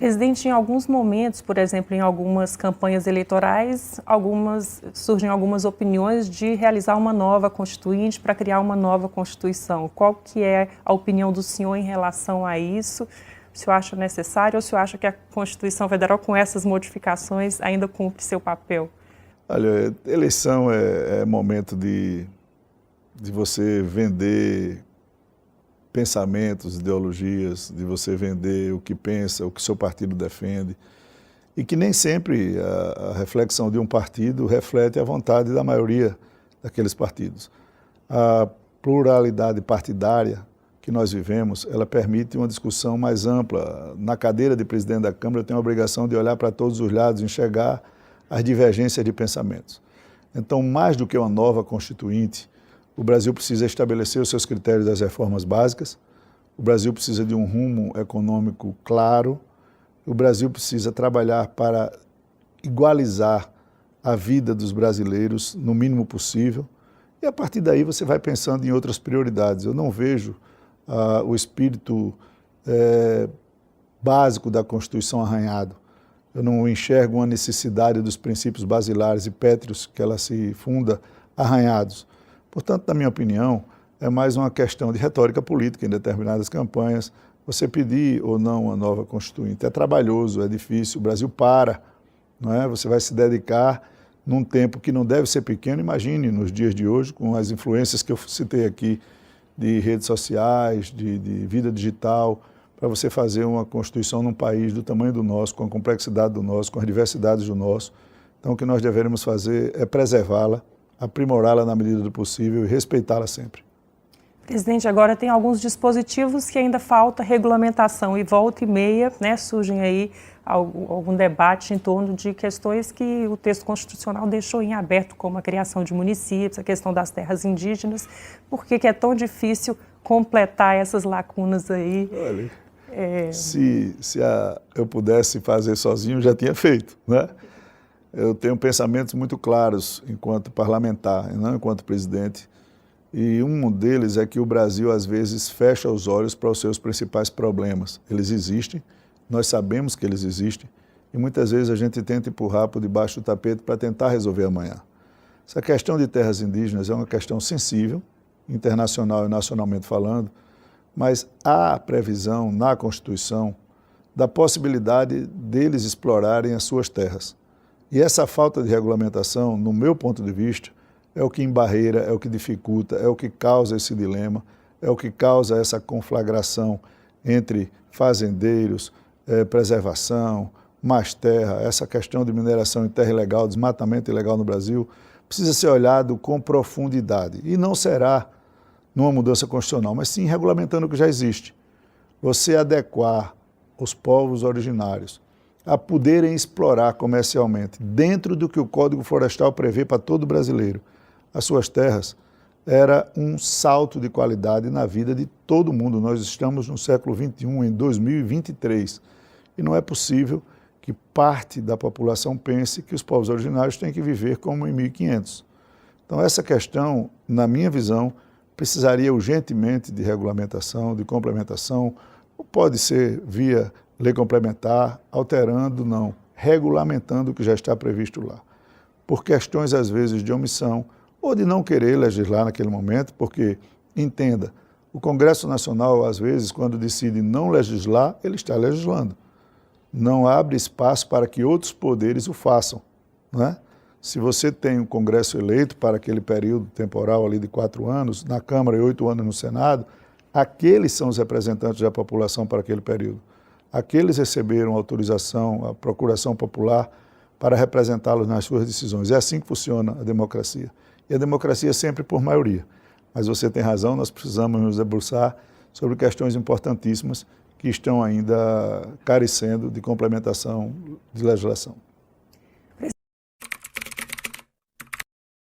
Presidente, em alguns momentos, por exemplo, em algumas campanhas eleitorais, surgem algumas opiniões de realizar uma nova Constituinte para criar uma nova Constituição. Qual que é a opinião do senhor em relação a isso? O senhor acha necessário ou o senhor acha que a Constituição Federal, com essas modificações, ainda cumpre seu papel? Olha, eleição é momento de você vender pensamentos, ideologias, de você vender o que pensa, o que seu partido defende, e que nem sempre a reflexão de um partido reflete a vontade da maioria daqueles partidos. A pluralidade partidária que nós vivemos, ela permite uma discussão mais ampla. Na cadeira de presidente da Câmara, eu tenho a obrigação de olhar para todos os lados, enxergar as divergências de pensamentos. Então, mais do que uma nova Constituinte, o Brasil precisa estabelecer os seus critérios das reformas básicas, o Brasil precisa de um rumo econômico claro, o Brasil precisa trabalhar para igualizar a vida dos brasileiros no mínimo possível, e a partir daí você vai pensando em outras prioridades. Eu não vejo o espírito básico da Constituição arranhado. Eu não enxergo uma necessidade dos princípios basilares e pétreos que ela se funda arranhados. Portanto, na minha opinião, é mais uma questão de retórica política em determinadas campanhas. Você pedir ou não uma nova Constituinte é trabalhoso, é difícil, o Brasil para, não é? Você vai se dedicar num tempo que não deve ser pequeno. Imagine nos dias de hoje, com as influências que eu citei aqui, de redes sociais, de vida digital, para você fazer uma Constituição num país do tamanho do nosso, com a complexidade do nosso, com as diversidades do nosso. Então, o que nós devemos fazer é preservá-la, aprimorá-la na medida do possível e respeitá-la sempre. Presidente, agora tem alguns dispositivos que ainda falta regulamentação e volta e meia, né, surgem aí algum debate em torno de questões que o texto constitucional deixou em aberto, como a criação de municípios, a questão das terras indígenas. Por que é tão difícil completar essas lacunas aí? Olha, se eu pudesse fazer sozinho, já tinha feito, né? Eu tenho pensamentos muito claros enquanto parlamentar, não enquanto presidente, e um deles é que o Brasil, às vezes, fecha os olhos para os seus principais problemas. Eles existem, nós sabemos que eles existem, e muitas vezes a gente tenta empurrar por debaixo do tapete para tentar resolver amanhã. Essa questão de terras indígenas é uma questão sensível, internacional e nacionalmente falando, mas há previsão na Constituição da possibilidade deles explorarem as suas terras. E essa falta de regulamentação, no meu ponto de vista, é o que embarreira, é o que dificulta, é o que causa esse dilema, é o que causa essa conflagração entre fazendeiros, preservação, mais terra, essa questão de mineração em terra ilegal, desmatamento ilegal no Brasil, precisa ser olhado com profundidade. E não será numa mudança constitucional, mas sim regulamentando o que já existe. Você adequar os povos originários a poderem explorar comercialmente, dentro do que o Código Florestal prevê para todo brasileiro, as suas terras, era um salto de qualidade na vida de todo mundo. Nós estamos no século XXI, em 2023, e não é possível que parte da população pense que os povos originários têm que viver como em 1500. Então, essa questão, na minha visão, precisaria urgentemente de regulamentação, de complementação, ou pode ser via lei complementar, alterando, não, regulamentando o que já está previsto lá. Por questões, às vezes, de omissão ou de não querer legislar naquele momento, porque, entenda, o Congresso Nacional, às vezes, quando decide não legislar, ele está legislando. Não abre espaço para que outros poderes o façam, não é? Se você tem um Congresso eleito para aquele período temporal ali de 4 anos, na Câmara e 8 anos no Senado, aqueles são os representantes da população para aquele período. Aqueles receberam autorização, a procuração popular, para representá-los nas suas decisões. É assim que funciona a democracia. E a democracia é sempre por maioria. Mas você tem razão, nós precisamos nos debruçar sobre questões importantíssimas que estão ainda carecendo de complementação de legislação.